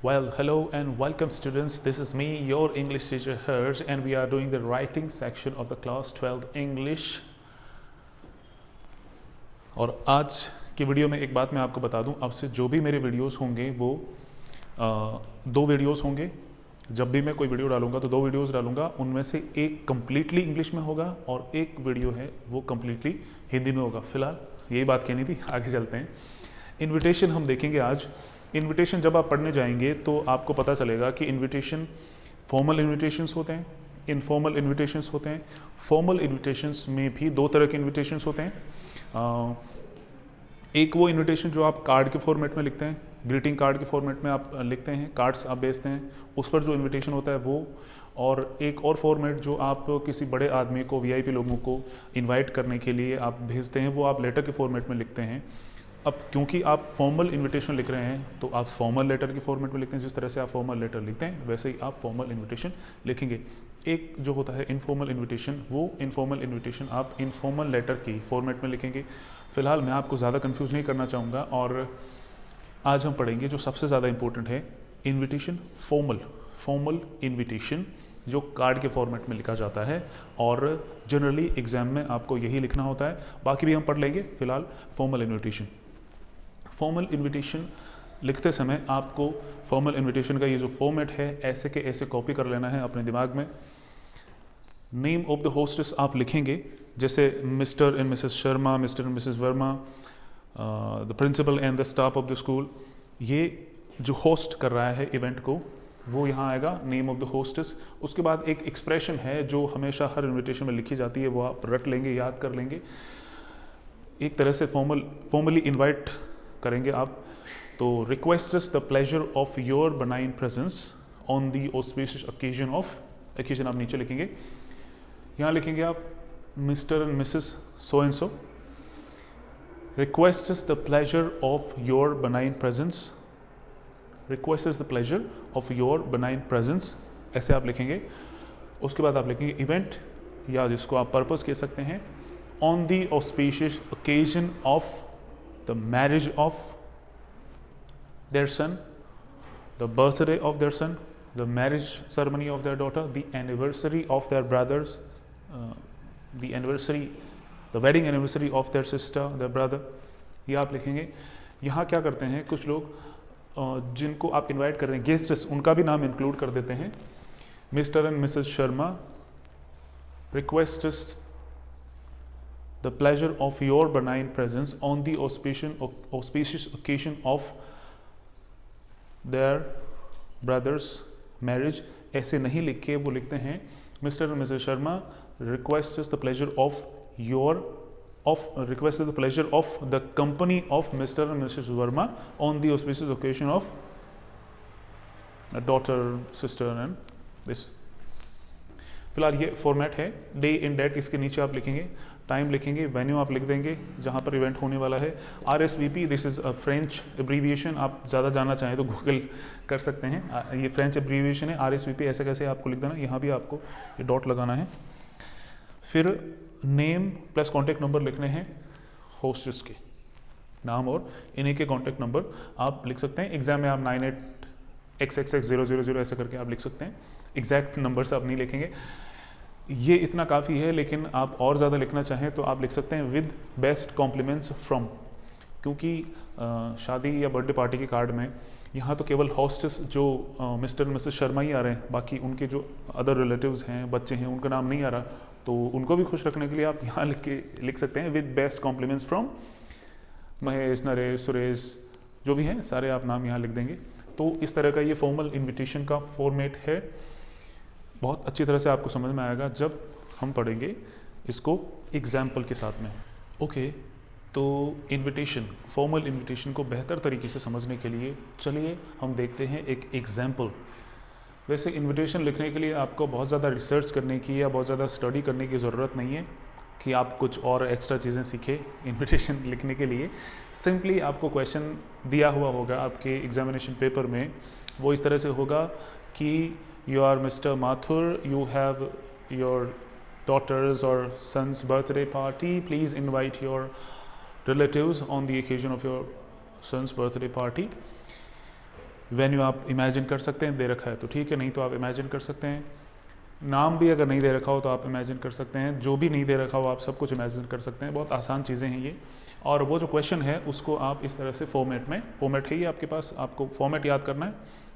Well, hello and welcome students. This is me, your English teacher Harsh, and we are doing the writing section of the class 12th English. और आज की video में एक बात मैं आपको बता दूं, अब से जो भी मेरे वीडियोस होंगे वो दो वीडियोस होंगे। जब भी मैं कोई वीडियो डालूंगा तो दो वीडियोस डालूंगा, उनमें से एक कम्प्लीटली इंग्लिश में होगा और एक वीडियो है वो कम्प्लीटली हिंदी में होगा। फिलहाल यही बात कहनी थी, आगे चलते हैं। इन्विटेशन हम देखेंगे आज। इन्विटेशन जब आप पढ़ने जाएंगे तो आपको पता चलेगा कि इन्विटेशन फॉर्मल इन्विटेशंस होते हैं, इनफॉर्मल इन्विटेशंस होते हैं। फॉर्मल इन्विटेशंस में भी दो तरह के इन्विटेशंस होते हैं। एक वो इन्विटेशन जो आप कार्ड के फॉर्मेट में लिखते हैं, ग्रीटिंग कार्ड के फॉर्मेट में आप लिखते हैं, कार्ड्स आप भेजते हैं, उस पर जो इन्विटेशन होता है वो। और एक और फॉर्मेट जो आप किसी बड़े आदमी को, वीआईपी लोगों को इनवाइट करने के लिए आप भेजते हैं, वो आप लेटर के फॉर्मेट में लिखते हैं। अब क्योंकि आप फॉर्मल इन्विटेशन लिख रहे हैं तो आप फॉर्मल लेटर के फॉर्मेट में लिखते हैं। जिस तरह से आप फॉर्मल लेटर लिखते हैं वैसे ही आप फॉर्मल इन्विटेशन लिखेंगे। एक जो होता है इनफॉर्मल इन्विटेशन, वो इनफॉर्मल इन्विटेशन आप इनफॉर्मल लेटर की फॉर्मेट में लिखेंगे। फिलहाल मैं आपको ज़्यादा कंफ्यूज नहीं करना चाहूँगा और आज हम पढ़ेंगे जो सबसे ज़्यादा इंपॉर्टेंट है, इन्विटेशन फॉर्मल। फॉर्मल इन्विटेशन जो कार्ड के फॉर्मेट में लिखा जाता है और जनरली एग्जाम में आपको यही लिखना होता है। बाकी भी हम पढ़ लेंगे। फिलहाल फॉर्मल इन्विटेशन। फॉर्मल इन्विटेशन लिखते समय आपको फॉर्मल इन्विटेशन का ये जो फॉर्मेट है ऐसे के ऐसे कॉपी कर लेना है अपने दिमाग में। नेम ऑफ द होस्टेस आप लिखेंगे, जैसे Mr and Mrs Sharma, Mr and Mrs Verma, the principal and the staff of the school. ये जो होस्ट कर रहा है इवेंट को वो यहाँ आएगा, नेम ऑफ द होस्टेस। उसके बाद एक एक्सप्रेशन है जो हमेशा हर इन्विटेशन में लिखी जाती है, वो आप रट लेंगे, याद कर लेंगे। एक तरह से फॉर्मली इन्वाइट करेंगे आप तो requests the pleasure of your benign presence on the auspicious occasion of, occasion आप नीचे लिखेंगे, यहाँ लिखेंगे आप Mr and Mrs so and so requests the pleasure of your benign presence, requests the pleasure of your benign presence, ऐसे आप लिखेंगे। उसके बाद आप लिखेंगे इवेंट, या जिसको आप पर्पस कह सकते हैं, on the auspicious occasion of the marriage of their son, the birthday of their son, the marriage ceremony of their daughter, the anniversary of their brothers, the wedding anniversary of their sister, their brother, ये आप लिखेंगे। यहाँ क्या करते हैं कुछ लोग जिनको आप इनवाइट कर रहे हैं, गेस्ट्स, उनका भी नाम इंक्लूड कर देते हैं। Mister and Mrs Sharma requests the pleasure of your benign presence on the auspicious occasion of their brother's marriage। ऐसे नहीं लिख के वो लिखते हैं mister and Mrs Sharma requests the pleasure of the company of Mr. and Mrs. Verma on the auspicious occasion of a daughter, sister and this। फिलहाल ये format है। डे इन डेट इसके नीचे आप लिखेंगे, टाइम लिखेंगे, वेन्यू आप लिख देंगे जहाँ पर इवेंट होने वाला है। RSVP, this is a French abbreviation, आप ज़्यादा जानना चाहें तो गूगल कर सकते हैं। ये फ्रेंच एब्रीविएशन है RSVP। ऐसे कैसे आपको लिख देना, यहाँ भी आपको ये डॉट लगाना है। फिर नेम प्लस कॉन्टैक्ट नंबर लिखने हैं होस्टेस के, नाम और इन्हीं के कॉन्टैक्ट नंबर आप लिख सकते हैं। एग्जाम में आप 98XXX000 ऐसे करके आप लिख सकते हैं। एग्जैक्ट नंबर से आप नहीं लिखेंगे, ये इतना काफ़ी है। लेकिन आप और ज़्यादा लिखना चाहें तो आप लिख सकते हैं विद बेस्ट कॉम्प्लीमेंट्स फ्रॉम, क्योंकि शादी या बर्थडे पार्टी के कार्ड में यहाँ तो केवल होस्टेस जो मिस्टर मिसेस शर्मा ही आ रहे हैं, बाकी उनके जो अदर रिलेटिव्स हैं, बच्चे हैं, उनका नाम नहीं आ रहा, तो उनको भी खुश रखने के लिए आप यहाँ लिख सकते हैं with best compliments from Mahesh, Naresh, Suresh, जो भी हैं सारे आप नाम यहाँ लिख देंगे। तो इस तरह का ये फॉर्मल इन्विटेशन का फॉर्मेट है। बहुत अच्छी तरह से आपको समझ में आएगा जब हम पढ़ेंगे इसको एग्जाम्पल के साथ में। ओके, तो इन्विटेशन, फॉर्मल इन्विटेशन को बेहतर तरीके से समझने के लिए चलिए हम देखते हैं एक एग्जाम्पल। वैसे इन्विटेशन लिखने के लिए आपको बहुत ज़्यादा रिसर्च करने की या बहुत ज़्यादा स्टडी करने की ज़रूरत नहीं है कि आप कुछ और एक्स्ट्रा चीज़ें सीखें इन्विटेशन लिखने के लिए। सिंपली आपको क्वेश्चन दिया हुआ होगा आपके एग्जामिनेशन पेपर में, वो इस तरह से होगा कि you are Mr. Mathur, you have your daughter's or son's birthday party, please invite your relatives on the occasion of your son's birthday party। Venue आप इमेजिन कर सकते हैं, दे रखा है तो ठीक है, नहीं तो आप इमेजिन कर सकते हैं। नाम भी अगर नहीं दे रखा हो तो आप इमेजिन कर सकते हैं, जो भी नहीं दे रखा हो आप सब कुछ इमेजिन कर सकते हैं। बहुत आसान चीज़ें हैं ये। और वो जो क्वेश्चन है उसको आप इस तरह से फॉर्मेट है ही आपके पास, आपको फॉर्मेट याद करना है,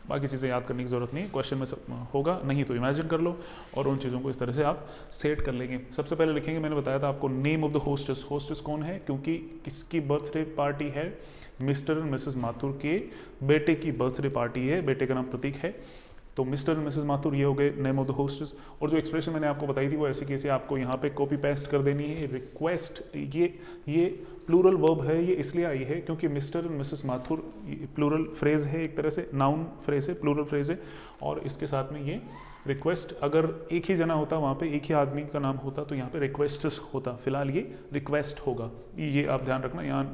बाकी चीज़ें याद करने की ज़रूरत नहीं है। क्वेश्चन में सब होगा, नहीं तो इमेजिन कर लो और उन चीज़ों को इस तरह से आप सेट कर लेंगे। सबसे पहले लिखेंगे, मैंने बताया था आपको, name of the hostess. Hostess कौन है, क्योंकि किसकी बर्थडे पार्टी है, मिस्टर एंड मिसेस माथुर के बेटे की बर्थडे पार्टी है, बेटे का नाम प्रतीक है, तो मिस्टर एंड मिसेस माथुर ये हो गए नेम ऑफ द होस्टेस। और जो एक्सप्रेशन मैंने आपको बताई थी वो ऐसे कैसे आपको यहाँ पे कॉपी पेस्ट कर देनी है। रिक्वेस्ट, ये प्लूरल वर्ब है, ये इसलिए आई है क्योंकि Mr and Mrs Mathur plural phrase है, एक तरह से नाउन फ्रेज है, प्लूरल फ्रेज है, और इसके साथ में ये रिक्वेस्ट, अगर एक ही जना होता वहाँ पे एक ही आदमी का नाम होता तो यहाँ पे रिक्वेस्ट्स होता, फिलहाल ये रिक्वेस्ट होगा। ये आप ध्यान रखना, यहाँ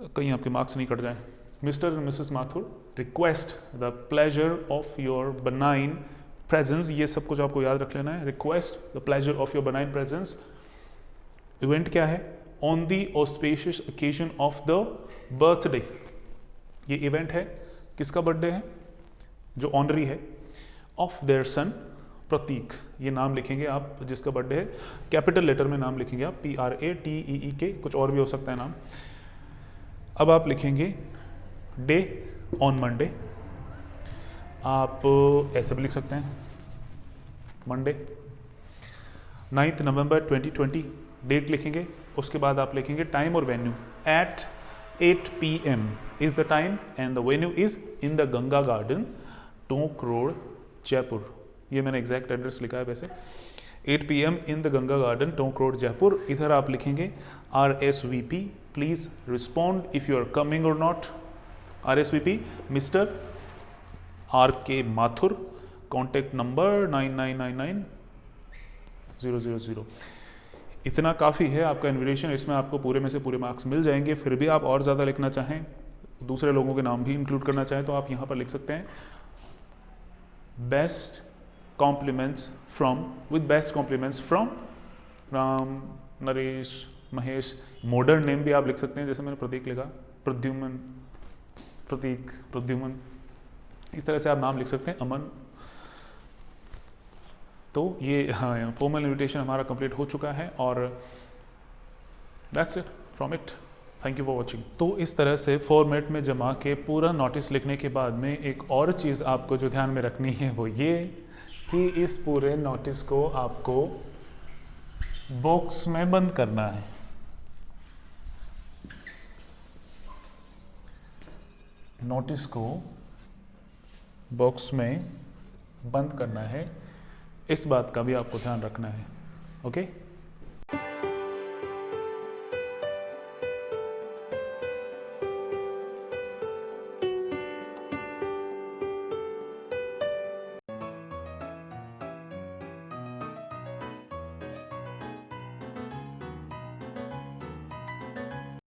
कहीं आपके मार्क्स नहीं कट जाए। Mister and Mrs Mathur request the pleasure of your benign presence, ये सब कुछ आपको याद रख लेना है। Request the pleasure of your benign presence. Event क्या है, on the auspicious occasion of the birthday, ये इवेंट है, किसका बर्थडे है, जो ऑनरी है, ऑफ देयर सन प्रतीक, ये नाम लिखेंगे आप जिसका बर्थडे है, कैपिटल लेटर में नाम लिखेंगे आप, PRATEEK, कुछ और भी हो सकता है नाम। अब आप लिखेंगे डे ऑन मंडे, आप ऐसे भी लिख सकते हैं मंडे, 9 नवंबर 2020 डेट लिखेंगे। उसके बाद आप लिखेंगे टाइम और venue, at 8 PM is the time and the venue is in the Ganga garden, Tonk road, Jaipur. ये मैंने एग्जैक्ट एड्रेस लिखा है वैसे, 8 PM in the Ganga garden, Tonk road, Jaipur. इधर आप लिखेंगे RSVP, please respond if you are coming or not. RSVP Mister RK Mathur, contact number 99999000। इतना काफ़ी है आपका इन्विटेशन, इसमें आपको पूरे में से पूरे मार्क्स मिल जाएंगे। फिर भी आप और ज़्यादा लिखना चाहें, दूसरे लोगों के नाम भी इंक्लूड करना चाहें, तो आप यहाँ पर लिख सकते हैं best compliments from, with best compliments from Ram, Naresh, Mahesh. Modern name भी आप लिख सकते हैं, जैसे मैंने प्रतीक लिखा, प्रद्युमन, प्रतीक, प्रद्युमन, इस तरह से आप नाम लिख सकते हैं, अमन। तो ये हाँ, फॉर्मल इन्विटेशन हमारा कंप्लीट हो चुका है और that's it from it. Thank you for watching. तो इस तरह से फॉर्मेट में जमा के पूरा नोटिस लिखने के बाद में एक और चीज़ आपको जो ध्यान में रखनी है वो ये कि इस पूरे नोटिस को आपको बॉक्स में बंद करना है। नोटिस को बॉक्स में बंद करना है, इस बात का भी आपको ध्यान रखना है। ओके।